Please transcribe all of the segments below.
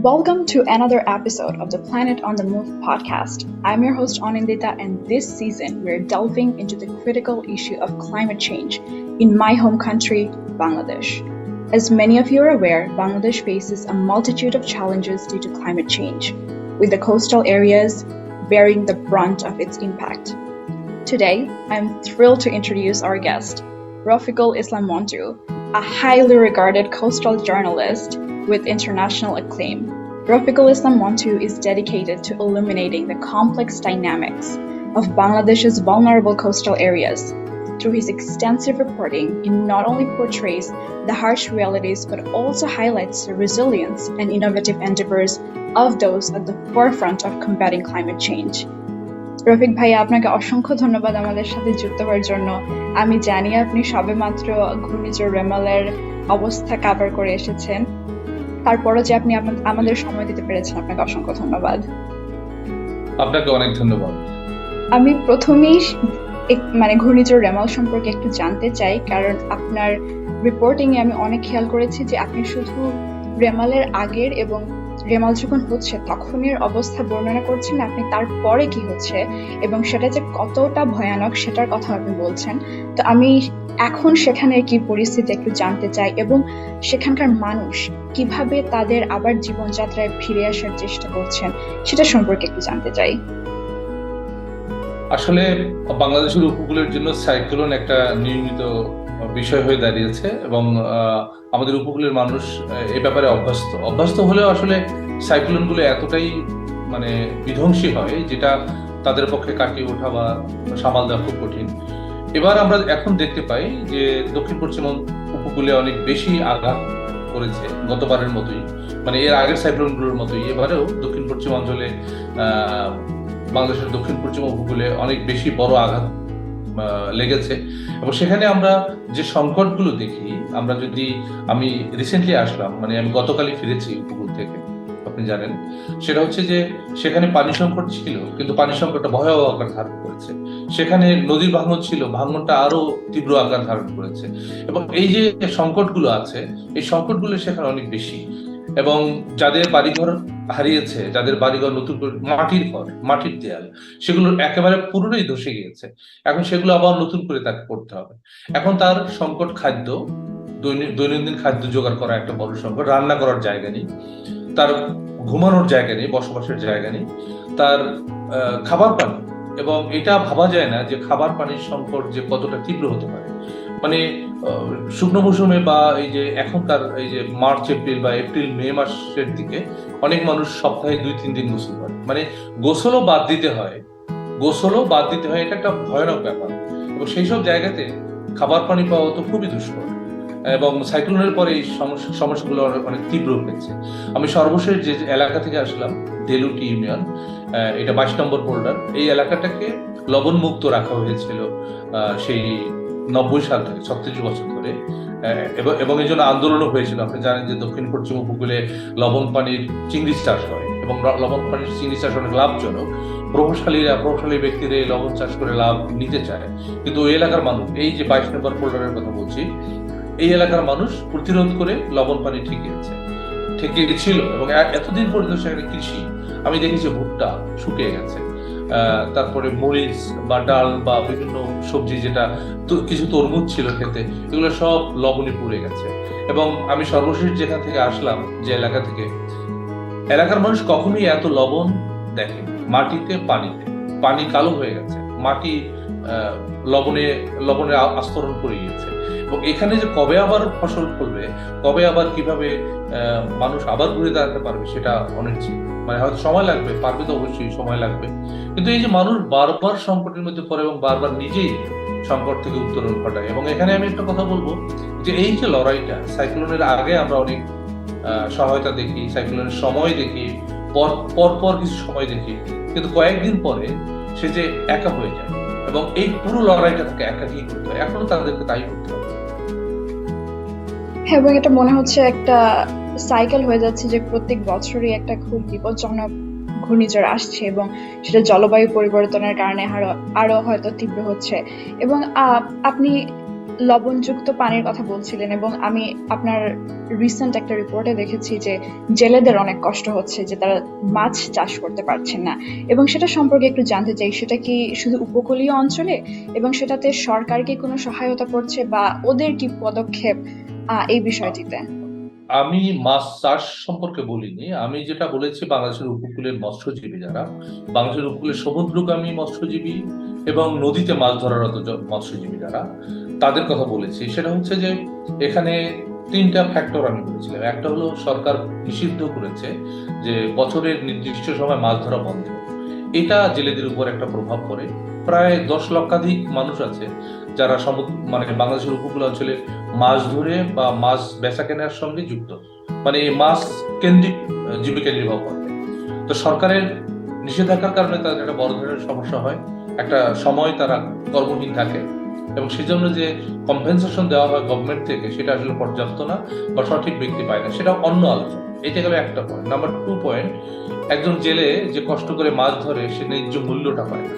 Welcome to another episode of the Planet on the Move podcast. I'm your host Anindita, and this season we're delving into the critical issue of climate change in my home country, Bangladesh. As many of you are aware, Bangladesh faces a multitude of challenges due to climate change, with the coastal areas bearing the brunt of its impact. Today, I'm thrilled to introduce our guest, Rafiqul Islam Montu, a highly regarded coastal journalist with international acclaim. Rafiqul Islam Montu is dedicated to illuminating the complex dynamics of Bangladesh's vulnerable coastal areas. Through his extensive reporting, he not only portrays the harsh realities but also highlights the resilience and innovative endeavors of those at the forefront of combating climate change. Rafiq ভাই, আপনাকে অসংখ্য ধন্যবাদ আমাদের সাথে যুক্ত হওয়ার জন্য। আমি জানি আপনি সবেমাত্র ঘূর্ণিঝড় রেমালের অবস্থা কভার করে এসেছেন, তারপরও যে আপনি আমাদের সময় দিতে পেরেছেন, আপনাকে অসংখ্য ধন্যবাদ। আপনাকে অনেক ধন্যবাদ। আমি প্রথমেই ঘূর্ণিঝড় রেমাল সম্পর্কে একটু জানতে চাই, কারণ আপনার রিপোর্টিং এ আমি অনেক খেয়াল করেছি যে আপনি শুধু রেমালের আগের এবং রেমাল যখন হচ্ছে তখনের অবস্থা বর্ণনা করছেন, আপনি তারপরে কি হচ্ছে এবং সেটা যে কতটা ভয়ানক সেটার কথা আপনি বলছেন। তো আমি এখন সেখানে কি পরিস্থিতি একটু জানতে চাই এবং সেখানকার মানুষ কিভাবে তাদের আবার জীবনযাত্রায় ফিরে আসার চেষ্টা করছেন সেটা সম্পর্কে একটু জানতে চাই। আসলে বাংলাদেশের উপকূলের জন্য সাইক্লোন একটা নিয়মিত বিষয় হয়ে দাঁড়িয়েছে এবং আমাদের উপকূলের মানুষ এই ব্যাপারে অভ্যস্ত হলেও আসলে সাইক্লোন গুলো এতটাই বিধ্বংসী হয় যেটা তাদের পক্ষে কাটিয়ে ওঠা বা সামাল দেওয়া খুব কঠিন। এবার আমরা এখন দেখতে পাই যে দক্ষিণ পশ্চিম উপকূলে অনেক বেশি আঘাত করেছে গতবারের মতোই, এর আগের সাইক্লোন গুলোর মতোই এবারেও দক্ষিণ পশ্চিম অঞ্চলে বাংলাদেশের দক্ষিণ পশ্চিম উপকূলে অনেক বেশি বড় আঘাত লেগেছে এবং সেখানে আমরা যে সংকটগুলো দেখি, আমি রিসেন্টলি আসলাম, আমি গতকালই ফিরেছি উপকূল থেকে, আপনি জানেন, সেটা হচ্ছে যে সেখানে পানি সংকট ছিল, কিন্তু পানি সংকটটা ভয়াবহ আকার ধারণ করেছে। সেখানে নদীর ভাঙন ছিল, ভাঙনটা আরো তীব্র আকার ধারণ করেছে এবং এই যে সংকটগুলো আছে, এই সংকটগুলো সেখানে অনেক বেশি এবং যাদের বাড়িঘর হারিয়েছে, যাদের বাড়িঘর নতুন করে মাটির দেয়াল, সেগুলো একেবারে পুরোটাই ধসে গিয়েছে। এখন সেগুলো আবার নতুন করে তাকে করতে হবে। এখন তার সংকট খাদ্য, দৈনন্দিন খাদ্য জোগাড় করা একটা বড় সংকট, রান্না করার জায়গা নেই, তার ঘুমানোর জায়গা নেই, বসবাসের জায়গা নেই, তার খাবার পানি, এবং এটা ভাবা যায় না যে খাবার পানির সংকট যে কতটা তীব্র হতে পারে। শুকনো মৌসুমে বা এই যে এখনকার এই যে মার্চ এপ্রিল বা এপ্রিল মে মাসের দিকে অনেক মানুষ সপ্তাহে 2-3 দিন গোসল করে, গোসলও বাদ দিতে হয়, এটা একটা ভয়ানক ব্যাপার। এবং সেই সব জায়গাতে খাবার পানি পাওয়া তো খুবই দুষ্কর এবং সাইক্লোনের পরে এই সমস্যাগুলো অনেক তীব্র হয়েছে। আমি সর্বশেষ যে এলাকা থেকে আসলাম, দেলুটি ইউনিয়ন, এটা 22 নম্বর বোল্ডার, এই এলাকাটাকে লবণ মুক্ত রাখা হয়েছিল সেই 90 সাল থেকে, 36 বছর ধরে, এবং এই জন্য আন্দোলনও হয়েছিল। আপনি জানেন যে দক্ষিণ পশ্চিম উপকূলে লবণ পানির চিংড়ি চাষ হয় এবং লবণ পানির চিংড়ি চাষ অনেক লাভজনক। প্রভাবশালী ব্যক্তিরা এই লবণ চাষ করে লাভ নিতে চায়, কিন্তু ওই এলাকার মানুষ, এই যে 22 নম্বর বোল্ডারের কথা বলছি, এই এলাকার মানুষ প্রতিরোধ করে লবণ পানি ঠেকিয়েছিল এবং এতদিন পর্যন্ত সেখানে কৃষি, আমি দেখেছি ভুট্টা শুকিয়ে গেছে, তারপরে মরিচ বা ডাল বা বিভিন্ন সবজি, যেটা কিছু তরমুজ ছিল খেতে, এগুলো সব লবণে পুড়ে গেছে। এবং আমি সর্বশেষ যেখান থেকে আসলাম, যে এলাকা থেকে, এলাকার মানুষ কখনোই এত লবণ দেখেনি। মাটিতে পানি কালো হয়ে গেছে, মাটি লবণে আস্তরণ করে গিয়েছে এবং এখানে যে কবে আবার ফসল ফলবে, কবে আবার কিভাবে মানুষ আবার ঘুরে দাঁড়াতে পারবে, সেটা অনিশ্চিত। হয়তো সময় লাগবে, পারবে তো অবশ্যই সময় লাগবে, কিন্তু এই যে মানুষ বারবার সংকটের মধ্যে পড়ে এবং বারবার নিজেই সংকট থেকে উত্তরণ ঘটায়। এবং এখানে আমি একটা কথা বলবো যে এই যে লড়াইটা, সাইক্লোনের আগে আমরা অনেক সহায়তা দেখি, সাইক্লোনের সময় দেখি, পর কিছু সময় দেখি, কিন্তু কয়েকদিন পরে সে যে একা হয়ে যায় এবং এই পুরো লড়াইটা তাকে একাই করতে হয়, এখনো তাদেরকে তাই করতে হবে। এবং এটা মনে হচ্ছে একটা সাইকেল হয়ে যাচ্ছে যে প্রত্যেক বছরই একটা খুব বিপজ্জনক ঘূর্ণিঝড় আসছে এবং সেটা জলবায়ু পরিবর্তনের কারণে আরো হয়তো তীব্র হচ্ছে। এবং আপনি লবণযুক্ত পানির কথা বলছিলেন, এবং আমি আপনার রিসেন্ট একটা রিপোর্টে দেখেছি যে জেলেদের অনেক কষ্ট হচ্ছে, যে তারা মাছ চাষ করতে পারছেন না, এবং সেটা সম্পর্কে একটু জানতে চাই। সেটা কি শুধু উপকূলীয় অঞ্চলে, এবং সেটাতে সরকার কি কোনো সহায়তা করছে, বা ওদের কি পদক্ষেপ এই বিষয়টিতে? আমি মাছ চাষ সম্পর্কে বলিনি, আমি যেটা বলেছি বাংলাদেশের উপকূলের মৎস্যজীবী যারা, বাংলাদেশের উপকূলের সমুদ্রগামী মৎস্যজীবী এবং নদীতে মাছ ধরারত মৎস্যজীবী যারা, তাদের কথা বলেছি। সেটা হচ্ছে যে এখানে তিনটা ফ্যাক্টর আমি বলেছিলাম। একটা হলো সরকার নিষিদ্ধ করেছে যে বছরের নির্দিষ্ট সময় মাছ ধরা বন্ধ। এটা জেলেদের উপর একটা প্রভাব পড়ে। প্রায় 10 লক্ষাধিক মানুষ আছে যারা মানে বাংলাদেশের উপকূল অঞ্চলে মাছ ধরে বা মাছ বেচা কেনার সঙ্গে যুক্ত, মানে এই মাছ কেন্দ্রিক জীবিকা নির্বাহ করে। তো সরকারের নিষেধাজ্ঞার কারণে তাদের একটা বড় ধরনের সমস্যা হয়, একটা সময় তারা কর্মহীন থাকে, এবং সেজন্য যে কম্পেনসেশন দেওয়া হয় গভর্নমেন্ট থেকে সেটা আসলে পর্যাপ্ত না বা সঠিক ব্যক্তি পায় না, সেটা অন্য আলোচনা। এটা গেল একটা পয়েন্ট। নাম্বার 2 পয়েন্ট, একজন জেলে যে কষ্ট করে মাছ ধরে সে ন্যায্য মূল্যটা পায় না।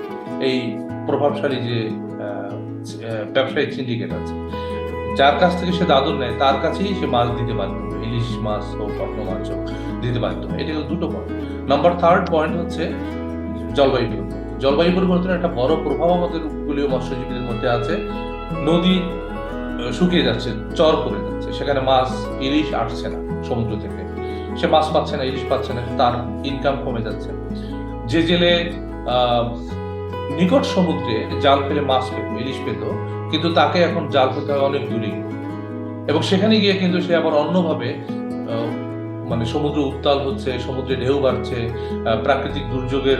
এই প্রভাবশালী যে ব্যবসায়িক সিন্ডিকেট আছে, যার কাছ থেকে সে দাদন নেয় তার কাছেই সে মাছ দিতে বাধ্য হয়, ইলিশ মাছ হোক অন্য মাছ হোক দিতে বাধ্য হয়। এটা হলো 2টো পয়েন্ট। নাম্বার 3 পয়েন্ট হচ্ছে জলবায়ু পরিবর্তন। জলবায়ু পরিবর্তনের একটা বড় প্রভাব আমাদের উপকূলীয় মৎস্যজীবীদের মধ্যে আছে। নদী শুকিয়ে যাচ্ছে, চর পড়ে যাচ্ছে, সেখানে মাছ ইলিশ আসছে না সমুদ্র থেকে, সে মাছ পাচ্ছে না, ইলিশ পাচ্ছে না, তার ইনকাম কমে যাচ্ছে। যে জেলে নিকট সমুদ্রে জাল ফেলে মাছ পেত, ইলিশ পেত, কিন্তু তাকে এখন জাল ফেলতে হয় অনেক দূরে গিয়ে, এবং সেখানে গিয়ে কিন্তু সে আবার অন্যভাবে মানে সমুদ্র উত্তাল হচ্ছে, সমুদ্রে ঢেউ বাড়ছে, প্রাকৃতিক দুর্যোগের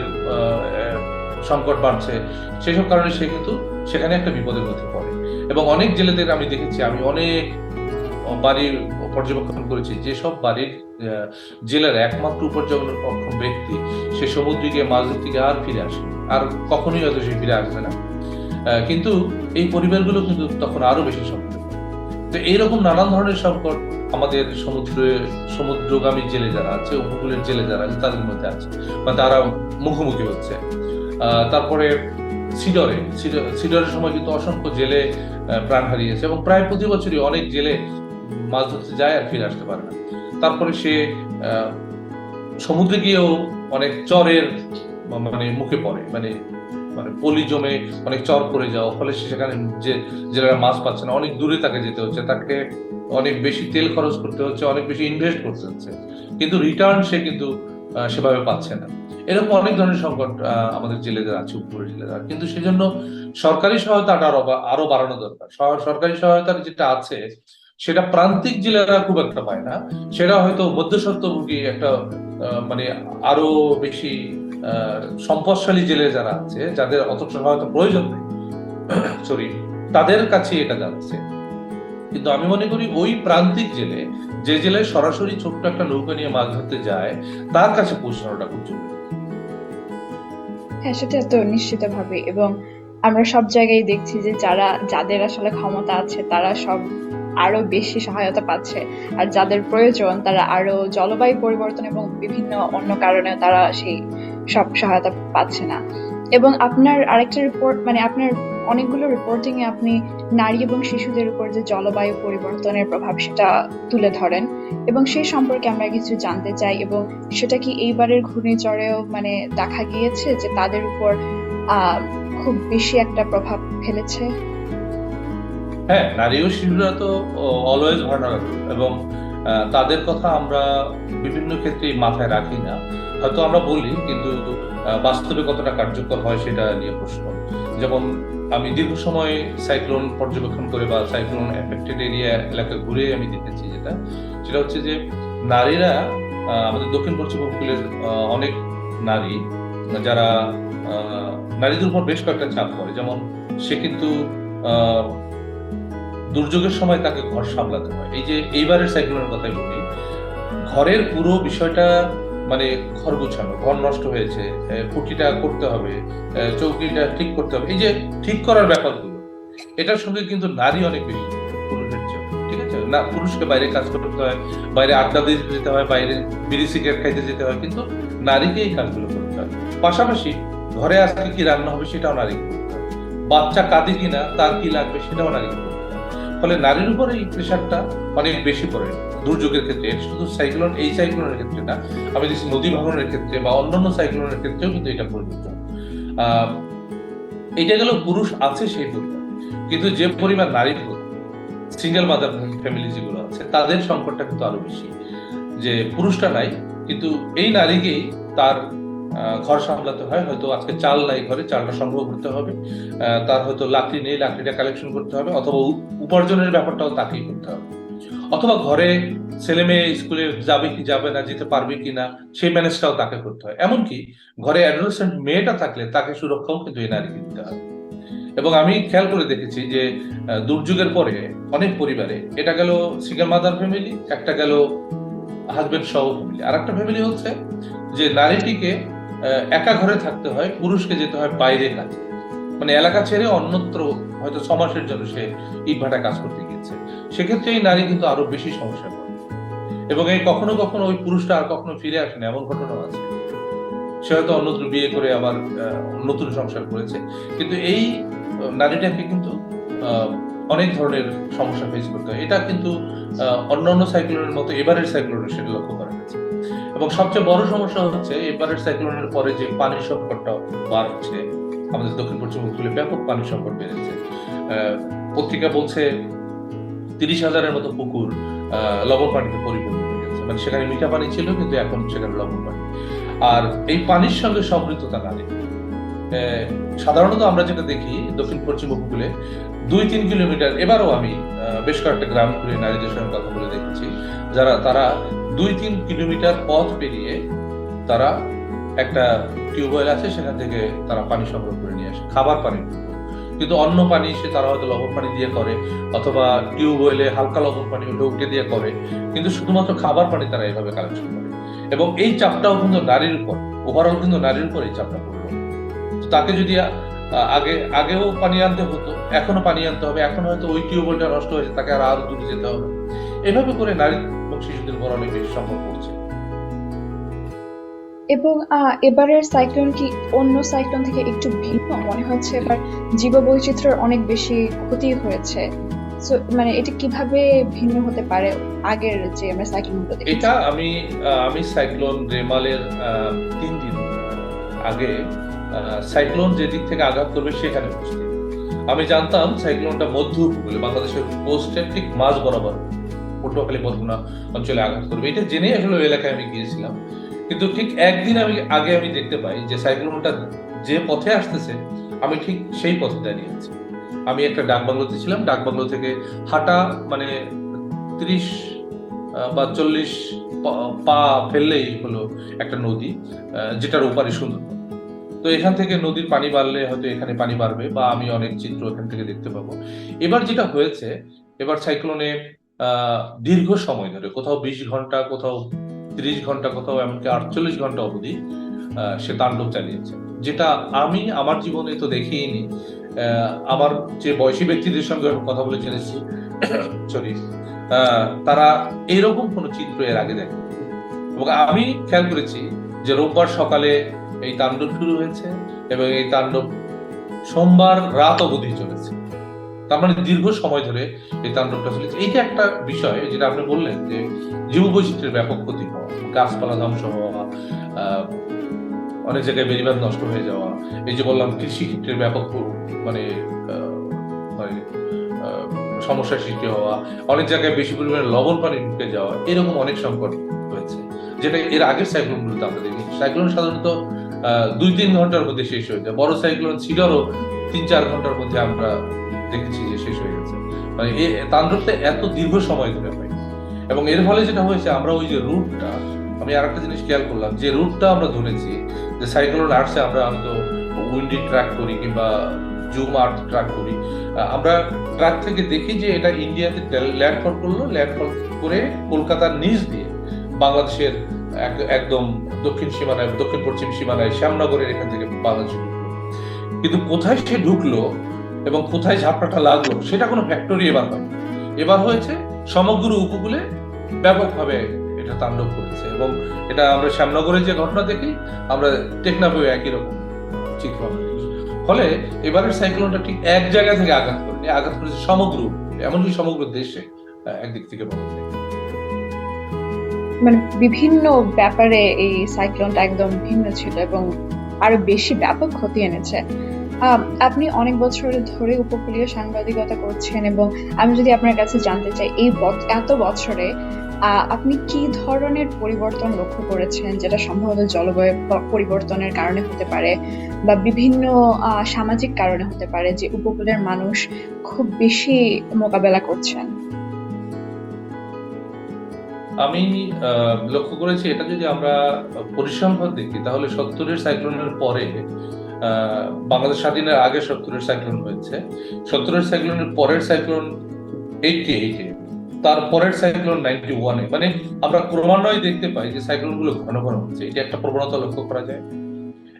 সংকট বাড়ছে, সেসব কারণে সে কিন্তু সেখানে একটা বিপদের মধ্যে পড়ে। এবং অনেক জেলেদের আমি দেখেছি, আমি অনেক বাড়ির পর্যবেক্ষণ করেছি, যেসব বাড়ির জেলের একমাত্র উপার্জনক্ষম ব্যক্তি সে সমুদ্রে গিয়ে মাছ ধরতে গিয়ে আর ফিরে আসে, আর কখনোই হয়তো সে ফিরে আসবে না, কিন্তু এই পরিবারগুলো কিন্তু তখন আরো বেশি সংকট। তো এইরকম নানান ধরনের সংকট আমাদের সমুদ্রগামী জেলে যারা আছে, উপকূলের জেলে যারা আছে, তাদের মধ্যে আছে বা তারা মুখোমুখি হচ্ছে। তারপরে সিডরের সময় কিন্তু অসংখ্য জেলে প্রাণ হারিয়েছে, এবং প্রায় প্রতি বছরই অনেক জেলে মাছ ধরতে যায় আর ফিরে আসতে পারে না। তারপরে সে সমুদ্রে গিয়েও অনেক চরের মানে মুখে পড়ে, মানে পলি জমে অনেক চর পড়ে যাওয়া, ফলে সেখানে যে জেলেরা মাছ পাচ্ছে না, অনেক দূরে তাকে যেতে হচ্ছে, তাকে অনেক বেশি তেল খরচ করতে হচ্ছে, অনেক বেশি ইনভেস্ট করতে হচ্ছে, কিন্তু রিটার্ন সে কিন্তু সেভাবে পাচ্ছে না। এরকম অনেক ধরনের সংকট আমাদের জেলেদের আছে, উপকূলের জেলেদের। কিন্তু সেজন্য সরকারি সহায়তাটা আরো বাড়ানো দরকার। সরকারি সহায়তা যেটা আছে সেটা প্রান্তিক জেলেরা খুব একটা পায় না, সেটা হয়তো মধ্যস্বত্বভোগী একটা মানে আরো বেশি সম্পদশালী জেলে যারা আছে, যাদের অত সহায়তা প্রয়োজন নেই, সরি, তাদের কাছে এটা যাচ্ছে। কিন্তু আমি মনে করি ওই প্রান্তিক জেলে, যে জেলে সরাসরি ছোট্ট একটা নৌকা নিয়ে মাছ ধরতে যায়, তার কাছে পৌঁছানোটা খুব জরুরি। হ্যাঁ, সেটা তো নিশ্চিতভাবে। এবং আমরা সব জায়গায় দেখছি যে যাদের আসলে ক্ষমতা আছে তারা সব আরো বেশি সহায়তা পাচ্ছে, আর যাদের প্রয়োজন তারা আরো জলবায়ু পরিবর্তন এবং বিভিন্ন অন্য কারণে তারা সেই সব সহায়তা পাচ্ছে না। এবং আপনার আরেকটা রিপোর্ট, মানে আপনার অনেকগুলো রিপোর্টিং এ আপনি নারী এবং শিশুদের উপর যে জলবায়ু পরিবর্তনের প্রভাব সেটা তুলে ধরেন, এবং সেই সম্পর্কে আমরা কিছু জানতে চাই। এবং সেটা কি এইবারের ঘূর্ণিঝড়েও মানে দেখা গিয়েছে যে তাদের উপর খুব বেশি একটা প্রভাব ফেলেছে? হ্যাঁ, নারী ও শিশুরা তো অলওয়েজ ভার্নারেবল, এবং তাদের কথা আমরা বিভিন্ন ক্ষেত্রে মাথায় রাখি না, হয়তো আমরা বলি, কিন্তু বাস্তবে কতটা কার্যকর হয় সেটা নিয়ে প্রশ্ন। যেমন আমি দীর্ঘ সময় সাইক্লোন পর্যবেক্ষণ করে বা সাইক্লোন এফেক্টেড এরিয়া এলাকা ঘুরে আমি দেখেছি, সেটা হচ্ছে যে নারীরা, আমাদের দক্ষিণ পশ্চিম উপকূলের অনেক নারী, যারা নারীদের উপর বেশ কয়েকটা চাপ পড়ে। যেমন সে কিন্তু দুর্যোগের সময় তাকে ঘর সামলাতে হয়। এই যে এইবারের সাইক্লোনের কথাই বলি, ঘরের পুরো বিষয়টা, মানে ঘর গোছানো, ঘর নষ্ট হয়েছে, খুঁটিটা করতে হবে, চৌকিটা ঠিক করতে হবে, এই যে ঠিক করার ব্যাপারগুলো, এটার সঙ্গে কিন্তু নারী অনেক বেশি পুরুষের চেয়ে। ঠিক আছে না, পুরুষকে বাইরে কাজ করতে হয়, বাইরে আড্ডা দিতে যেতে হয়, বাইরে বিড়ি সিগারেট খাইতে যেতে হয়, কিন্তু নারীকে এই কাজগুলো করতে হয়। পাশাপাশি ঘরে আজকে কি রান্না হবে সেটাও নারী করতে হয়, বাচ্চা কাঁদে কিনা, তার কি লাগবে সেটাও নারী করতে হয়। ফলে নারীর উপর এই প্রেশারটা অনেক বেশি পড়ে দুর্যোগের ক্ষেত্রে। শুধু এই সাইক্লোনের ক্ষেত্রে না, আমি দেখছি নদী ভাঙনের ক্ষেত্রে বা অন্যান্য সাইক্লোনের ক্ষেত্রেও কিন্তু এটা প্রযোজ্য। এটা গেল পুরুষ আছে সেই পরিবার, কিন্তু যে পরিবার নারীর সিঙ্গেল মাদার ফ্যামিলি যেগুলো আছে তাদের সংকটটা কিন্তু আরো বেশি, যে পুরুষটা নাই কিন্তু এই নারীকেই তার ঘর সামলাতে হয়। হয়তো আজকে চাল নাই ঘরে, চালটা সংগ্রহ করতে হবে, তার হয়তো লাকড়ি নেই, লাকড়িটা কালেকশন করতে হবে, অথবা উপার্জনের ব্যাপারটাও তাকেই করতে হবে, অথবা ঘরে ছেলে মেয়ে স্কুলে যাবে কি যাবে না, যেতে পারবে কিনা সেই ম্যানেজটাও তাকে করতে হয়। এমনকি ঘরে অ্যাডোলেসেন্ট মেয়েটা থাকলে তাকে সুরক্ষাও কিন্তু এই নারীকে দিতে হয়। এবং আমি খেয়াল করে দেখেছি যে দুর্যোগের পরে অনেক পরিবারে, এটা গেল সিঙ্গেল মাদার ফ্যামিলি, একটা গেল হাজবেন্ড সহ ফ্যামিলি, আর একটা ফ্যামিলি হচ্ছে যে নারীটিকে একা ঘরে থাকতে হয়, পুরুষকে যেতে হয় বাইরে কাজে, মানে এলাকা ছেড়ে অন্যত্র হয়তো 6 মাসের জন্য সে ইটভাটা কাজ করতে গিয়েছে। সেক্ষেত্রে এই নারী কিন্তু আরো বেশি সমস্যা পড়ে, এবং এই কখনো কখনো ওই পুরুষটা আর কখনো ফিরে আসে না, এমন ঘটনাও আছে। সে হয়তো অন্যত্র বিয়ে করে আবার নতুন সংসার করেছে, কিন্তু এই নারীটাকে কিন্তু অনেক ধরনের সমস্যা ফেস করতে হয়। এটা কিন্তু অন্যান্য সাইক্লোনের মতো এবারের সাইক্লোনে সেটা লক্ষ্য করা গেছে। এবং সবচেয়ে বড় সমস্যা হচ্ছে এবারের সাইক্লোনের পরে যে পানির সংকটটা বাড়ছে, আমাদের দক্ষিণ পশ্চিম উপকূলে ব্যাপক পানির সংকট বেড়েছে। পত্রিকা বলছে 30,000-এর মতো পুকুর লবণ পানিতে পরিপূর্ণ হয়ে গেছে, মানে সেখানে মিঠা পানি ছিল কিন্তু এখন সেখানে লবণ পানি। আর এই পানির সঙ্গে সম্পৃক্ততা নারী, সাধারণত আমরা যেটা দেখি দক্ষিণ পশ্চিম উপকূলে 2-3 কিলোমিটার, এবারও আমি বেশ কয়েকটা গ্রাম ঘুরে নারীদের সঙ্গে কথা বলে দেখেছি, তারা 2-3 কিলোমিটার পথ পেরিয়ে তারা একটা টিউবওয়েল আছে, সেখান থেকে তারা পানি সংগ্রহ করে নিয়ে আসে, খাবার পানি। কিন্তু অন্য পানি সে তারা হয়তো লবণ পানি দিয়ে করে, অথবা টিউবওয়েলে হালকা লবণ পানি উঠে দিয়ে করে, কিন্তু শুধুমাত্র খাবার পানি তারা এভাবে কালেকশন করে। এবং এই চাপটাও কিন্তু নারীর উপর, ওভারঅল কিন্তু নারীর উপর এই চাপটা পড়লো। তাকে যদি আগেও পানি আনতে হতো, এখনো পানি আনতে হবে, এখন হয়তো ওই টিউবওয়েলটা নষ্ট হয়েছে, তাকে আরো দূরে যেতে হবে। এভাবে করে নারী এবং শিশুদের উপর অনেক বেশি সংকট পড়ছে। এবং এবারের সাইক্লোন কি অন্য সাইক্লোন থেকে একটু ভিন্ন মনে হচ্ছে? এবার জীববৈচিত্র্যের অনেক বেশি ক্ষতি হয়েছে, মানে এটা কিভাবে ভিন্ন হতে পারে আগের যে আমরা সাইক্লোনগুলো দেখেছি? এটা আমি সাইক্লোন রেমালের 3 দিন আগে সাইক্লোন যে দিক থেকে আঘাত করবে সেখানে উপস্থিত। আমি জানতাম সাইক্লোনটা মধ্য উপকূলে বাংলাদেশের কোস্টের ঠিক মাঝ বরাবর পটুয়াখালী বরগুনা অঞ্চলে আঘাত করবে, এটা জেনেই আসলে ওই এলাকায় আমি গিয়েছিলাম। কিন্তু ঠিক একদিন আগে আমি দেখতে পাই যে সাইক্লোনটা যে পথে আসতেছে আমি ঠিক সেই পথে দাঁড়িয়ে আছি। আমি একটা ডাকবাংলোতে ছিলাম, ডাকবাংলো থেকে হাঁটা মানে 30 বা 40 পা ফেললেই হলো একটা নদী, যেটার ওপারে সুন্দর। তো এখান থেকে নদীর পানি বাড়লে হয়তো এখানে পানি বাড়বে, বা আমি অনেক চিত্র এখান থেকে দেখতে পাবো। এবার যেটা হয়েছে, এবার সাইক্লোনে দীর্ঘ সময় ধরে, কোথাও 20 ঘন্টা, কোথাও 30 ঘন্টা, কোথাও এমনকি 48 ঘন্টা অবধি সে তাণ্ডব চালিয়েছে, যেটা আমি আমার জীবনে তো দেখিনি। আমার যে বয়সী ব্যক্তিদের সঙ্গে কথা বলে জেনেছি সরি, তারা এইরকম কোনো চিত্র এর আগে দেখে। এবং আমি খেয়াল করেছি যে রোববার সকালে এই তাণ্ডব শুরু হয়েছে এবং এই তাণ্ডব সোমবার রাত অবধি চলেছে। তার মানে দীর্ঘ সময় ধরে এই তাণ্ডবটা চলেছে। এইটা একটা বিষয় যেটা আপনি বললেন যে জীববৈচিত্র্যের ব্যাপক ক্ষতি হওয়া, গাছপালা ধ্বংস হওয়া, অনেক জায়গায় বেড়িবাঁধ নষ্ট হয়ে যাওয়া, এই যে বললাম কৃষি ক্ষেত্রের ব্যাপক মানে সমস্যার সৃষ্টি হওয়া, অনেক জায়গায় বেশি পরিমাণে লবণ পানি ঢুকে যাওয়া, এরকম অনেক সংকট হয়েছে, যেটা এর আগের সাইক্লোনগুলোতে আমরা দেখি। সাইক্লোন সাধারণত 2-3 ঘন্টার মধ্যে শেষ হয়ে যায়, বড় সাইক্লোন ছিলও 3-4 ঘন্টার মধ্যে আমরা দেখেছি যে শেষ হয়ে গেছে। মানে এই তাণ্ডবটা এত দীর্ঘ সময় ধরে হয়। এবং এর ফলে যেটা হয়েছে, আমরা ওই যে রুটটা, আমি আর একটা জিনিস খেয়াল করলাম, যে রুটটা আমরা ধরেছি যে সাইক্লোন আসছে, আমরা হয়তো উইন্ডি ট্র্যাক করি কিংবা জুম আর্থ ট্র্যাক করি, আমরা ট্র্যাক থেকে দেখি যে এটা ইন্ডিয়াতে ল্যান্ডফল করলো, ল্যান্ডফল করে কলকাতার নিচ দিয়ে বাংলাদেশের একদম দক্ষিণ সীমানায়, দক্ষিণ পশ্চিম সীমানায় শ্যামনগরের এখান থেকে বাংলাদেশে ঢুকলো। কিন্তু কোথায় সে ঢুকলো এবং কোথায় ঝাপটাটা লাগলো সেটা কোনো ফ্যাক্টরি এবার হয়। এবার হয়েছে সমগ্র উপকূলে ব্যাপকভাবে এটা তাণ্ডব করেছে। এবং এটা আমরা শ্যামনগরে যে ঘটনা দেখি, আমরা টেকনাফেও একই রকম চিত্র। ফলে এবারের সাইক্লোনটা ঠিক এক জায়গা থেকে আঘাত করেছে সমগ্র এমনকি সমগ্র দেশে একদিক থেকে বলা যায়। মানে বিভিন্ন ব্যাপারে এই সাইক্লোনটা একদম ভিন্ন ছিল এবং আরো বেশি ব্যাপক ক্ষতি এনেছে। আপনি অনেক বছর ধরে উপকূলীয় সাংবাদিকতা করছেন এবং আমি যদি আপনার কাছে জানতে চাই এই এত বছরে আপনি কি ধরনের পরিবর্তন লক্ষ্য করেছেন, যেটা সম্ভবত জলবায়ু পরিবর্তনের কারণে হতে পারে বা বিভিন্ন সামাজিক কারণে হতে পারে, যে উপকূলের মানুষ খুব বেশি মোকাবেলা করছেন? আমি লক্ষ্য করেছি, এটা যদি আমরা পরিসংখ্যান দেখি তাহলে 70-এর সাইক্লোনের পরে, বাংলাদেশ স্বাধীনের আগে 70-এর সাইক্লোন হয়েছে, 70-এর সাইক্লোনের পরের সাইক্লোন 88-এ, তার পরের সাইক্লোন 91-এ। মানে আমরা ক্রমান্বয়ে দেখতে পাই যে সাইক্লোন গুলো ঘন ঘন হচ্ছে, এটা একটা প্রবণতা লক্ষ্য করা যায়।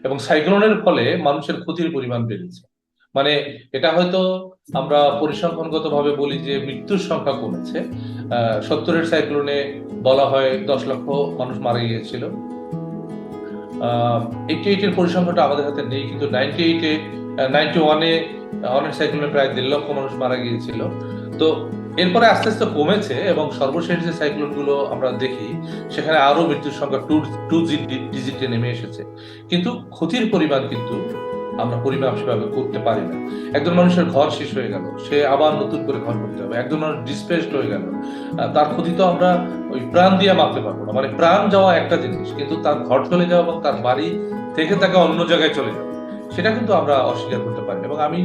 এবং সাইক্লোনের ফলে মানুষের ক্ষতির পরিমাণ বেড়েছে। মানে এটা হয়তো আমরা পরিসংখ্যানগত ভাবে বলি যে মৃত্যুর সংখ্যা কমেছে। 70-এর সাইক্লোনে বলা হয় 10 লক্ষ মানুষ মারা গিয়েছিল। 88-এর পরিসংখ্যানটা আমাদের হাতে নেই, কিন্তু 91-এ অনেক সাইক্লোনে প্রায় 1.5 লক্ষ মানুষ মারা গিয়েছিল। তো এরপরে আস্তে আস্তে কমেছে এবং সর্বশেষ যে সাইক্লোন গুলো আমরা দেখি সেখানে আরো মৃত্যুর সংখ্যা টু ডিজিটে নেমে এসেছে, কিন্তু ক্ষতির পরিমাণ কিন্তু আমরা পরিমাপ সেভাবে করতে পারি না। একজন মানুষের ঘর শেষ হয়ে গেল, সে আবার নতুন করে ঘর করতে হবে। একজন মানুষ ডিসপ্লেসড হয়ে গেল, তার ক্ষতি তো আমরা ওই প্রাণ দিয়ে মাপতে পারবো না। মানে প্রাণ যাওয়া একটা জিনিস, কিন্তু তার ঘর চলে যাওয়া এবং তার বাড়ি থেকে তাকে অন্য জায়গায় চলে যাওয়া, সেটা কিন্তু আমরা অস্বীকার করতে পারি না। এবং আমি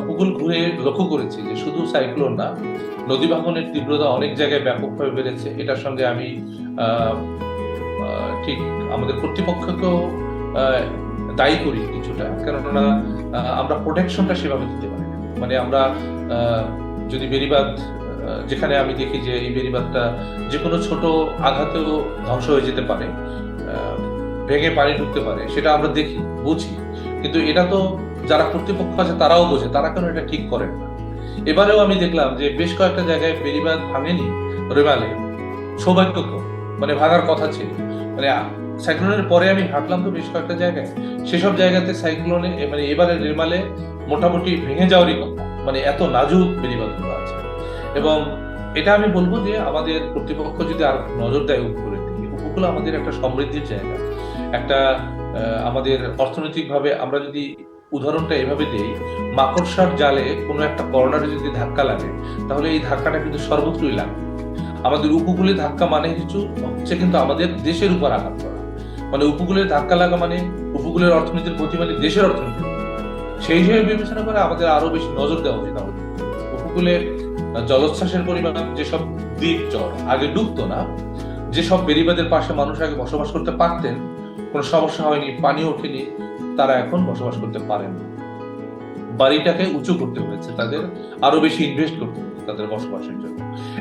উপকূল ঘুরে লক্ষ্য করেছি যে শুধু সাইক্লোন না, নদী ভাঙনের তীব্রতা অনেক জায়গায় ব্যাপকভাবে বেড়েছে। এটার সঙ্গে আমি ঠিক আমাদের কর্তৃপক্ষকেও দায়ী করি কিছুটা, কেননা আমরা প্রোটেকশনটা সেভাবে দিতে পারি না। মানে আমরা যদি বেড়িবাঁধ, যেখানে আমি দেখি যে এই বেড়িবাঁধটা যে কোনো ছোট আঘাতেও ধ্বংস হয়ে যেতে পারে, ভেঙে পানি ঢুকতে পারে, সেটা আমরা দেখি, বুঝি, কিন্তু এটা তো যারা কর্তৃপক্ষ আছে তারাও বোঝে, তারা কেন এটা ঠিক করেন না। এবারেও আমি দেখলাম যে বেশ কয়েকটা জায়গায় বেড়িবাঁধ ভাঙেনি রেমালে, সৌভাগ্যক্রম, মানে ভাঙার কথা ছিল। মানে সাইক্লোনের পরে আমি হাঁটলাম তো বেশ কয়েকটা জায়গায়, সেসব জায়গাতে সাইক্লোনে মানে এবারে রেমালে মোটামুটি ভেঙে যাওয়ারই কথা, মানে এত নাজুক বেড়িবাঁধগুলো আছে। এবং এটা আমি বলবো যে আমাদের কর্তৃপক্ষ যদি আর নজর দেয় উপকূলের দিকে, উপকূল আমাদের একটা সমৃদ্ধির জায়গা, একটা আমাদের অর্থনৈতিকভাবে আমরা যদি উদাহরণটা এভাবে দিই, মাকড়সার জালে কোনো একটা কর্নারে যদি ধাক্কা লাগে তাহলে এই ধাক্কাটা কিন্তু সর্বত্রই লাগে। আমাদের উপকূলে ধাক্কা মানে হচ্ছে কিন্তু আমাদের দেশের উপর আঘাত করা। মানে উপকূলে ধাক্কা লাগা মানে উপকূলের অর্থনীতির ক্ষতি, মানে দেশের অর্থনীতি। সেই হিসেবে বিবেচনা করে আমাদের আরো বেশি নজর দেওয়া উচিত। আমাদের উপকূলে জলোচ্ছ্বাসের পরিমাণ, যেসব দ্বীপ চর আগে ডুবতো না, যেসব বেড়িবাঁধের পাশে মানুষ আগে বসবাস করতে পারতেন, কোনো সমস্যা হয়নি, পানি ওঠেনি, তারা এখন বসবাস করতে পারেন না। বাড়িটাকে উঁচু করতে হয়েছে তাদের, আরো বেশি ইনভেস্ট করতে হয়েছে তাদের বসবাসের জন্য।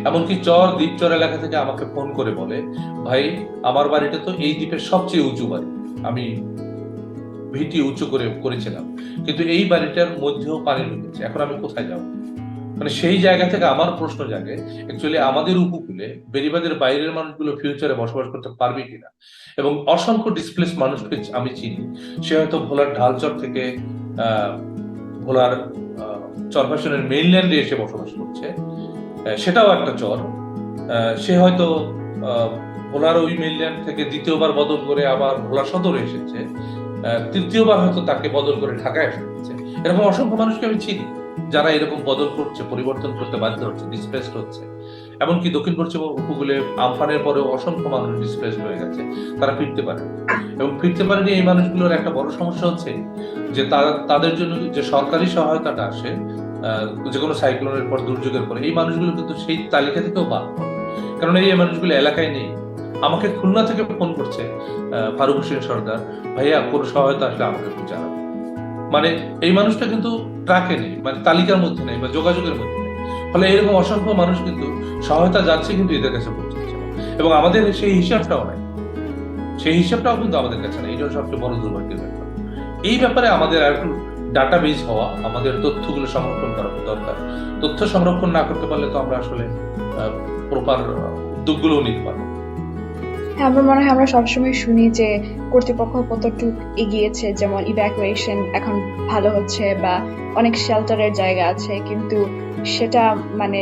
এমনকি দ্বীপ চর এলাকা থেকে আমাকে ফোন করে বলে, ভাই আমার বাড়িটা তো এই দ্বীপের সবচেয়ে উঁচু বাড়ি, আমি ভিটি উঁচু করে করেছিলাম, কিন্তু এই বাড়িটার মধ্যেও পানি ঢুকেছে, এখন আমি কোথায় যাব? মানে সেই জায়গা থেকে আমার প্রশ্ন জাগে, অ্যাকচুয়ালি আমাদের উপকূলে বেড়িবাঁধের বাইরের মানুষগুলো ফিউচারে বসবাস করতে পারবে কিনা। এবং অসংখ্য ডিসপ্লেস মানুষকে আমি চিনি, সে হয়তো ভোলার ঢালচর থেকে ভোলার চরফ্যাশনের মেইনল্যান্ডে এসে বসবাস করছে, সেটাও একটা চর। সে হয়তো ভোলার ওই মেইনল্যান্ড থেকে দ্বিতীয়বার বদল করে আবার ভোলা সদরে এসেছে, তৃতীয়বার হয়তো তাকে বদল করে ঢাকায় এসেছে। এরকম অসংখ্য মানুষকে আমি চিনি যারা এরকম বদল করছে, পরিবর্তন করতে বাধ্য হচ্ছে, ডিসপ্লেসড হচ্ছে। এমনকি দক্ষিণ পশ্চিম উপকূলে আমফানের পরেও অসংখ্য মানুষ ডিসপ্লেসড হয়ে গেছে, তারা ফিরতে পারে এবং ফিরতে পারেনি। এই মানুষগুলোর একটা বড় সমস্যা হচ্ছে যে তাদের জন্য যে সরকারি সহায়তাটা আসে যে কোনো সাইক্লোনের পর, দুর্যোগের পরে, এই মানুষগুলো কিন্তু সেই তালিকা থেকেও বাদ, কারণ এই মানুষগুলো এলাকায় নেই। আমাকে খুলনা থেকে ফোন করছে ফারুক হোসেন সর্দার, ভাইয়া কোনো সহায়তা আসলে আমাকে একটু জানাবো। মানে এই মানুষটা কিন্তু ট্রাকে নেই, মানে তালিকার মধ্যে নেই বা যোগাযোগের মধ্যে নেই। ফলে এরকম অসংখ্য মানুষ কিন্তু সহায়তা যাচ্ছে, কিন্তু এদের কাছে পৌঁছচ্ছে না। এবং আমাদের সেই হিসাবটাও নাই, সেই হিসাবটাও কিন্তু আমাদের কাছে নেই। এটা সবচেয়ে বড় দুর্ভাগ্যের ব্যাপার। এই ব্যাপারে আমাদের আর একটু ডাটাবেজ হওয়া, আমাদের তথ্যগুলো সংরক্ষণ করা দরকার। তথ্য সংরক্ষণ না করতে পারলে তো আমরা আসলে প্রপার উদ্যোগগুলোও নিতে পারবো। হ্যাঁ, আমার মনে হয় আমরা সবসময় শুনি যে কর্তৃপক্ষ কতটুক এগিয়েছে, যেমন ইভ্যাকুয়েশন এখন ভালো হচ্ছে বা অনেক শেল্টারের জায়গা আছে, কিন্তু সেটা মানে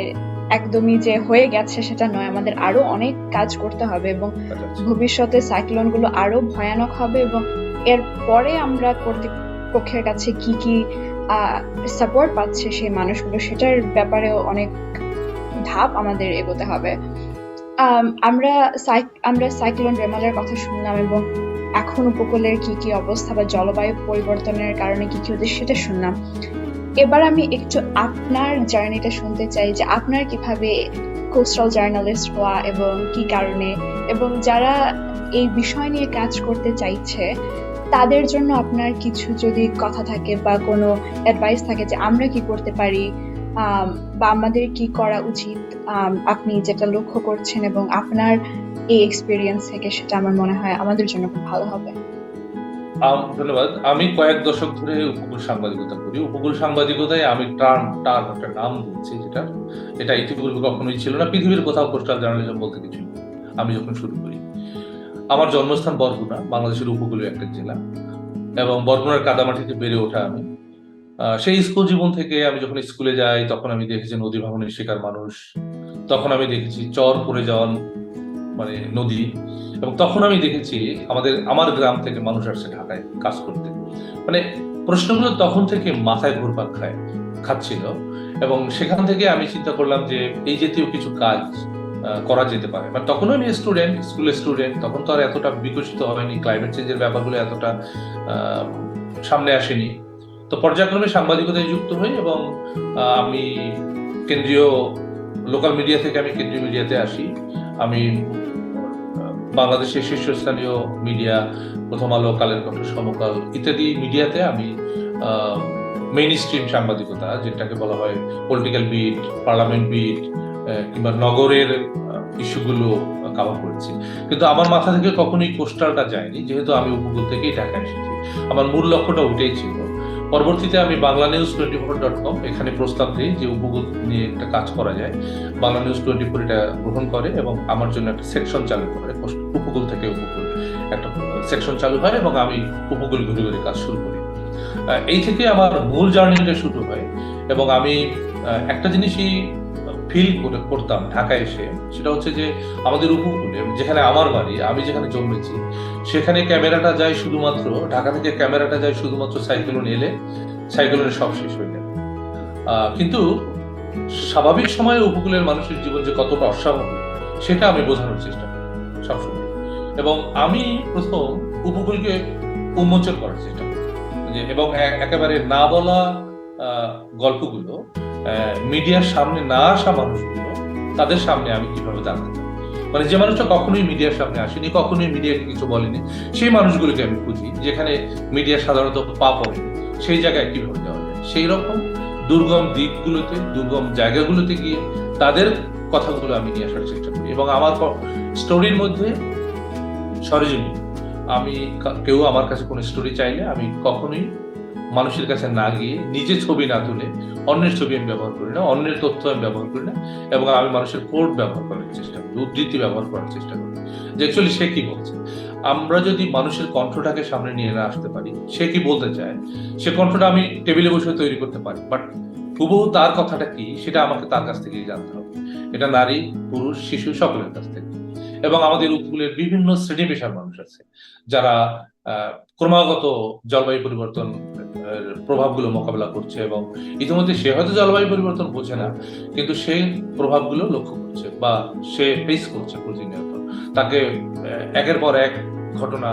একদমই যে হয়ে গেছে সেটা নয়। আমাদের আরো অনেক কাজ করতে হবে এবং ভবিষ্যতে সাইক্লোন গুলো আরো ভয়ানক হবে, এবং এর পরে আমরা কর্তৃপক্ষের কাছে কি কি সাপোর্ট পাচ্ছে সেই মানুষগুলো, সেটার ব্যাপারেও অনেক ধাপ আমাদের এগোতে হবে। আমরা সাইক্লোন রেমালের কথা শুনলাম এবং এখন উপকূলের কি কি অবস্থা বা জলবায়ু পরিবর্তনের কারণে কি কি হচ্ছে সেটা শুনলাম। এবার আমি একটু আপনার জার্নিটা শুনতে চাই, যে আপনার কিভাবে কোস্টাল জার্নালিস্ট হওয়া এবং কি কারণে, এবং যারা এই বিষয় নিয়ে কাজ করতে চাইছে তাদের জন্য আপনার কিছু যদি কথা থাকে বা কোনো অ্যাডভাইস থাকে যে আমরা কি করতে পারি বা আমাদের কি করা উচিত, আপনি যেটা লক্ষ্য করছেন এবং আপনার এই এক্সপিরিয়েন্স থেকে, সেটা আমার মনে হয় আমাদের জন্য খুব ভালো হবে। ধন্যবাদ। আমি কয়েক দশক ধরে উপকূল সাংবাদিকতা করি। উপকূল সাংবাদিকতায় আমি একটা নাম দিচ্ছি, এটা ইতিপূর্বে কখনোই ছিল না। পৃথিবীর কোথাও কোস্টাল জার্নালিজম বলতে কিছু নেই। আমি যখন শুরু করি, আমার জন্মস্থান বরগুনা, বাংলাদেশের উপকূলীয় একটা জেলা, এবং বরগুনার কাদামাটিতে বেড়ে ওঠা আমি। সেই স্কুল জীবন থেকে আমি যখন স্কুলে যাই তখন আমি দেখেছি নদী ভাঙনের শিকার মানুষ, তখন আমি দেখেছি চর পড়ে যাওয়া মানে নদী, এবং তখন আমি দেখেছি আমার গ্রাম থেকে মানুষ আসছে ঢাকায় কাজ করতে। মানে প্রশ্নগুলো তখন থেকে মাথায় ঘুরপাক খাচ্ছিল, এবং সেখান থেকে আমি চিন্তা করলাম যে এই জাতীয় কিছু কাজ করা যেতে পারে। মানে তখনও আমি স্কুলের স্টুডেন্ট, তখন তো আর এতটা বিকশিত হয়নি, ক্লাইমেট চেঞ্জের ব্যাপারগুলো এতটা সামনে আসেনি। তো পর্যায়ক্রমে সাংবাদিকতায় যুক্ত হই, এবং আমি লোকাল মিডিয়া থেকে আমি কেন্দ্রীয় মিডিয়াতে আসি। আমি বাংলাদেশের শীর্ষস্থানীয় মিডিয়া প্রথম আলো, কালের কণ্ঠ, সমকাল ইত্যাদি মিডিয়াতে আমি মেইন স্ট্রিম সাংবাদিকতা, যেটাকে বলা হয় পলিটিক্যাল বিট, পার্লামেন্ট বিট কিংবা নগরের ইস্যুগুলো কভার করেছি। কিন্তু আমার মাথা থেকে কখনোই কোস্টালটা যায়নি, যেহেতু আমি উপকূল থেকেই ঢাকা এসেছি। আমার মূল লক্ষ্যটা ওইটাই ছিল। পরবর্তীতে আমি BanglaNews24.com এখানে প্রস্তাব দিই যে উপকূল নিয়ে একটা কাজ করা যায়। BanglaNews24 এটা গ্রহণ করে এবং আমার জন্য একটা সেকশন চালু করে, উপকূল থেকে উপকূল একটা সেকশন চালু হয়, এবং আমি উপকূল ঘুরে ঘুরে কাজ শুরু করি। এই থেকে আমার মূল জার্নিটা শুরু হয়, এবং আমি একটা জিনিসই ফিল করতাম ঢাকায় এসে, সেটা হচ্ছে যে আমাদের উপকূলে, যেখানে আমার বাড়ি, আমি যেখানে জন্মেছি, সেখানে ক্যামেরাটা যায় শুধুমাত্র ঢাকা থেকে, ক্যামেরাটা যায় শুধুমাত্র সাইক্লোন এলে, সাইক্লোনের সব শেষ হয়ে যায়। কিন্তু স্বাভাবিক সময়ে উপকূলের মানুষের জীবন যে কতটা অস্বাভাবিক, সেটা আমি বোঝানোর চেষ্টা করি সবসময়, এবং আমি প্রথম উপকূলকে উন্মোচন করার চেষ্টা করি, এবং একেবারে না বলা গল্পগুলো, মিডিয়ার সামনে না আসা মানুষগুলো, তাদের সামনে আমি কিভাবে দাঁড়াতে, মানে যে মানুষটা কখনোই মিডিয়ার সামনে আসেনি, কখনোই মিডিয়াকে কিছু বলেনি, সেই মানুষগুলোকে আমি খুঁজি, যেখানে মিডিয়া সাধারণত পা পড়েনি, সেই জায়গায় কিভাবে যাওয়া যায়। সেই রকম দুর্গম দিকগুলোতে, দুর্গম জায়গাগুলোতে গিয়ে তাদের কথাগুলো আমি নিয়ে আসার চেষ্টা করি। এবং আমার স্টোরির মধ্যে সরেজমিন, কেউ আমার কাছে কোনো স্টোরি চাইলে আমি কখনোই মানুষের কাছে না গিয়ে, নিজে ছবি না তুলে, অন্যের ছবি আমি ব্যবহার করি না, অন্যের তথ্য আমি ব্যবহার করি না, এবং আমি মানুষের কোড ব্যবহার করার চেষ্টা করি, উদ্ধৃতি ব্যবহার করার চেষ্টা করি, যে অ্যাকচুয়ালি সে কি বলছে। আমরা যদি মানুষের কণ্ঠটাকে সামনে নিয়ে না আসতে পারি, সে কি বলতে চায়, সে কণ্ঠটা আমি টেবিলে বসে তৈরি করতে পারি, বাট হুবহু তার কথাটা কি সেটা আমাকে তার কাছ থেকেই জানতে হবে। এটা নারী, পুরুষ, শিশু সকলের কাছ থেকে। এবং আমাদের উপকূলের বিভিন্ন শ্রেণী পেশার মানুষ আছে, যারা ক্রমাগত জলবায়ু পরিবর্তন প্রভাবগুলো মোকাবেলা করছে, এবং ইতিমধ্যে সে হয়তো জলবায়ু পরিবর্তন বোঝে না, কিন্তু সে প্রভাবগুলো লক্ষ্য করছে বা সে ফেস করছে প্রতিনিয়ত। তাকে একের পর এক ঘটনা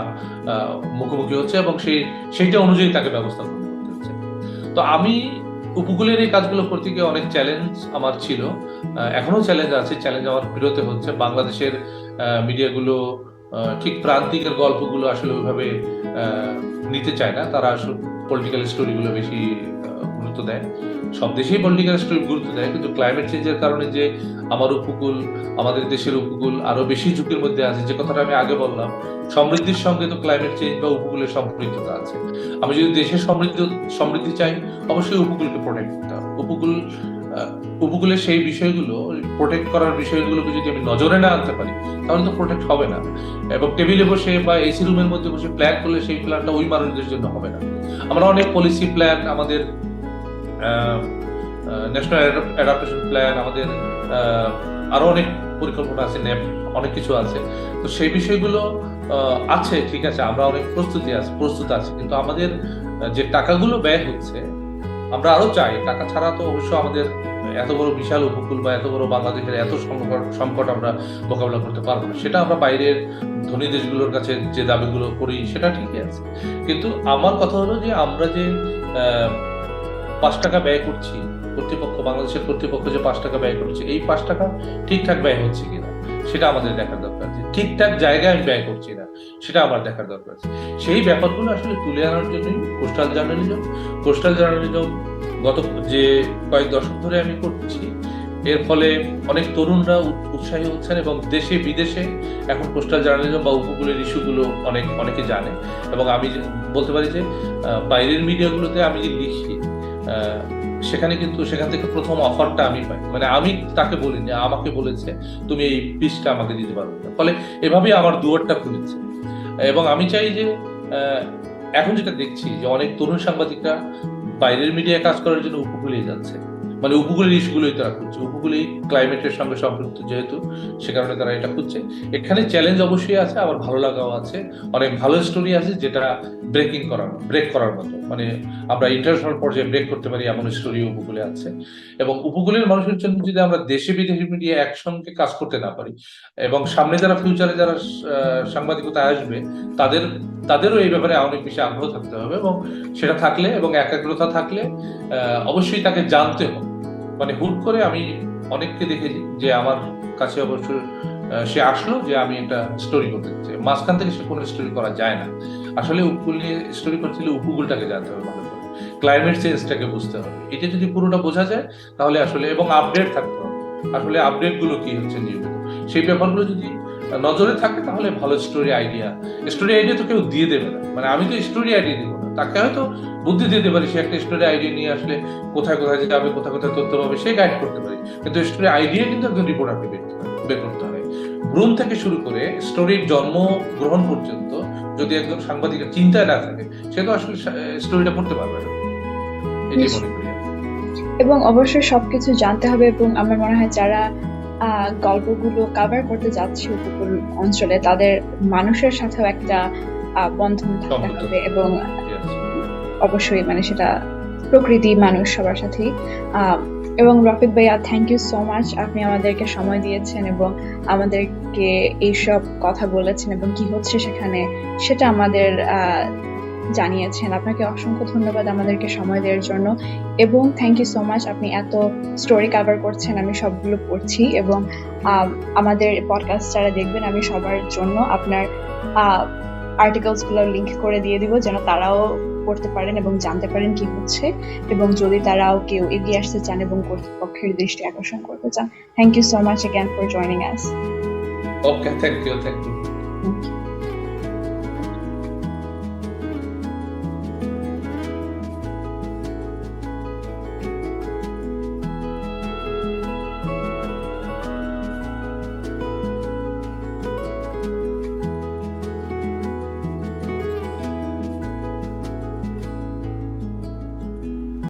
মুখোমুখি হচ্ছে, এবং সেইটা অনুযায়ী তাকে ব্যবস্থা গ্রহণ করতে হচ্ছে। তো আমি উপকূলের এই কাজগুলো করতে গিয়ে অনেক চ্যালেঞ্জ আমার ছিল, এখনো চ্যালেঞ্জ আছে, চ্যালেঞ্জ আমার বিরতে হচ্ছে। বাংলাদেশের মিডিয়াগুলো ঠিক প্রান্তিকের গল্পগুলো আসলে ওইভাবে নিতে চায় না, তারা আসলে পলিটিক্যাল স্টোরিগুলো বেশি গুরুত্ব দেয়। সব দেশেই পলিটিক্যাল স্টোরি গুরুত্ব দেয়, কিন্তু ক্লাইমেট চেঞ্জের কারণে যে আমাদের দেশের উপকূল আরো বেশি ঝুঁকির মধ্যে আছে, যে কথাটা আমি আগে বললাম, সমৃদ্ধির সঙ্গে তো ক্লাইমেট চেঞ্জ বা উপকূলের সম্পৃক্ততা আছে। আমি যদি দেশের সমৃদ্ধি চাই, অবশ্যই উপকূলকে প্রোটেক্ট করতে হবে। উপকূল উপকূলের সেই বিষয়গুলো প্রোটেক্ট করার বিষয়গুলোকে যদি আমি নজরে না আনতে পারি তাহলে তো প্রোটেক্ট হবে না। এবং টেবিলে বসে বা এসি রুমের মধ্যে বসে প্ল্যান করলে সেই প্ল্যানটা ওই মানুষদের জন্য হবে না। আমরা অনেক পলিসি প্ল্যান, আমাদের ন্যাশনাল অ্যাডাপ্টেশন প্ল্যান, আমাদের আরো অনেক পরিকল্পনা আছে, অনেক কিছু আছে। তো সেই বিষয়গুলো আছে, ঠিক আছে, আমরা অনেক প্রস্তুত আছি, কিন্তু আমাদের যে টাকাগুলো ব্যয় হচ্ছে, আমরা আরো চাই। টাকা ছাড়া তো অবশ্য আমাদের এত বড় বিশাল উপকূল বা এত বড় বাংলাদেশের এত সংকট আমরা মোকাবিলা করতে পারবো না। সেটা আমরা বাইরের ধনী দেশগুলোর কাছে যে দাবিগুলো করি সেটা ঠিকই আছে, কিন্তু আমার কথা হলো যে আমরা যে 5 টাকা ব্যয় করছি, বাংলাদেশের কর্তৃপক্ষ যে 5 টাকা ব্যয় করছে, এই 5 টাকা ঠিকঠাক ব্যয় হচ্ছে কিনা সেটা আমাদের দেখার দরকার। যে ঠিকঠাক জায়গায় আমি ব্যয় করছি না সেটা আমার দেখার দরকার। সেই ব্যাপারগুলো আসলে তুলে আনার জন্যই কোস্টাল জার্নালিজম গত যে কয়েক দশক ধরে আমি করছি। এর ফলে অনেক তরুণরা উৎসাহী হচ্ছেন এবং দেশে বিদেশে এখন কোস্টাল জার্নালিজম বা উপকূলের ইস্যুগুলো অনেকে জানে। এবং আমি বলতে পারি যে বাইরের মিডিয়াগুলোতে আমি যে লিখি সেখান থেকে প্রথম অফারটা আমি পাই। মানে আমি তাকে বলিনি, আমাকে বলেছে তুমি এই পিসটা আমাকে দিতে পারবে না। ফলে এভাবেই আমার দুয়ারটা খুলেছে। এবং আমি চাই যে এখন যেটা দেখছি যে অনেক তরুণ সাংবাদিকরা বাইরের মিডিয়ায় কাজ করার জন্য উপকূলেই যাচ্ছে, মানে উপকূলের ইস্যুগুলোই তারা খুঁজছে। উপকূলেই ক্লাইমেটের সঙ্গে সম্পৃক্ত যেহেতু, সে কারণে তারা এটা খুঁজছে। এখানে চ্যালেঞ্জ অবশ্যই আছে, আবার ভালো লাগাও আছে। অনেক ভালো স্টোরি আছে যেটা ব্রেক করার মতো, মানে আমরা ইন্টারন্যাশনাল পর্যায়ে ব্রেক করতে পারি এমন স্টোরি উপকূলে আছে। এবং উপকূলের মানুষের জন্য যদি আমরা দেশে বিদেশি মিডিয়া একসঙ্গে কাজ করতে না পারি, এবং সামনে ফিউচারে যারা সাংবাদিকতায় আসবে তাদেরও এই ব্যাপারে অনেক বেশি আগ্রহ থাকতে হবে। এবং সেটা থাকলে এবং একাগ্রতা থাকলে অবশ্যই তাকে জানতে হবে। মানে হুট করে আমি অনেককে দেখেছি যে আমার কাছে অবশ্য সে আসলো যে আমি একটা স্টোরি করতে চাই, মাঝখান থেকে সে কোনো স্টোরি করা যায় না। আসলে উপকূল নিয়ে স্টোরি করতে হলে উপকূলটাকে জানতে হবে ভালো করে, ক্লাইমেট চেঞ্জটাকে বুঝতে হবে। এটা যদি পুরোটা বোঝা যায় তাহলে আসলে, এবং আপডেট থাকতে হবে, আসলে আপডেট গুলো কি হচ্ছে নিয়মিত, সেই ব্যাপারগুলো যদি নজরে থাকে তাহলে ভালো স্টোরি আইডিয়া তো কেউ দিয়ে দেবে না। মানে আমি তো স্টোরি আইডিয়া দিব না, তাকে হয়তো বুদ্ধি দিতে পারি, সে একটা স্টোরি আইডিয়া নিয়ে আসলে কোথায় যাবে, কোথায় তথ্য পাবে, সে গাইড করতে পারি। কিন্তু স্টোরি আইডিয়া কিন্তু একজন রিপোর্টারকে বের করতে হয়। রুম থেকে শুরু করে স্টোরির জন্ম গ্রহণ পর্যন্ত যদি একজন সাংবাদিকের চিন্তায় না থাকে, সে তো আসলে স্টোরিটা পড়তে পারবে না, এটাই মনে করি। এবং অবশ্যই সবকিছু জানতে হবে। এবং আমার মনে হয় যারা গল্পগুলো কভার করতে যাচ্ছে উপকূল অঞ্চলে, তাদের মানুষের সাথেও একটা বন্ধন থাকতে হবে। এবং অবশ্যই মানে সেটা প্রকৃতি, মানুষ, সবার সাথেই। এবং রফিক ভাইয়া, থ্যাংক ইউ সো মাচ, আপনি আমাদেরকে সময় দিয়েছেন এবং আমাদেরকে এইসব কথা বলেছেন এবং কি হচ্ছে সেখানে সেটা আমাদের জানিয়েছেন। আপনাকে অসংখ্য ধন্যবাদ আমাদেরকে সময় দেওয়ার জন্য। এবং থ্যাংক ইউ সো মাচ, আপনি এত স্টোরি কভার করছেন, আমি সবগুলো পড়ছি। এবং আমাদের পডকাস্ট যারা দেখবেন, আমি সবার জন্য আপনার আর্টিকেলসগুলো লিংক করে দিয়ে দিব, যেন তারাও পড়তে পারেন এবং জানতে পারেন কি হচ্ছে, এবং যদি তারাও কেউ এগিয়ে আসতে চান এবং কর্তৃপক্ষের দৃষ্টি আকর্ষণ করতে চান। Thank you so much again for joining us. Okay, thank you.